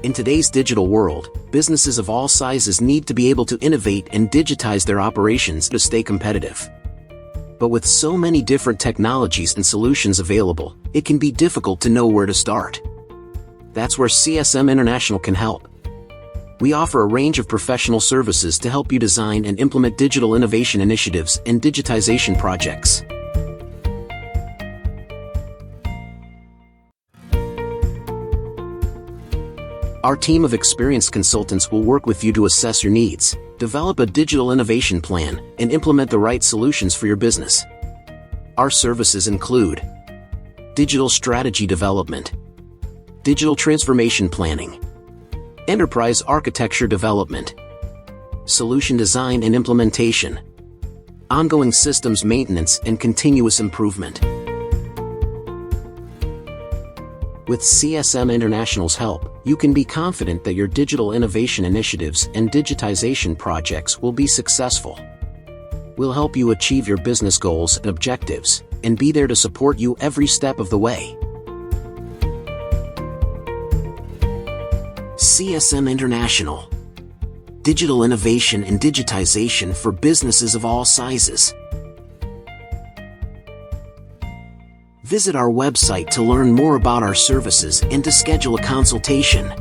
In today's digital world, businesses of all sizes need to be able to innovate and digitize their operations to stay competitive. But with so many different technologies and solutions available, it can be difficult to know where to start. That's where CSM International can help. We offer a range of professional services to help you design and implement digital innovation initiatives and digitization projects. Our team of experienced consultants will work with you to assess your needs, develop a digital innovation plan, and implement the right solutions for your business. Our services include digital strategy development, digital transformation planning, enterprise architecture development, solution design and implementation, ongoing systems maintenance and continuous improvement. With CSM International's help, you can be confident that your digital innovation initiatives and digitization projects will be successful. We'll help you achieve your business goals and objectives, and be there to support you every step of the way. CSM International. Digital innovation and digitization for businesses of all sizes. Visit our website to learn more about our services and to schedule a consultation.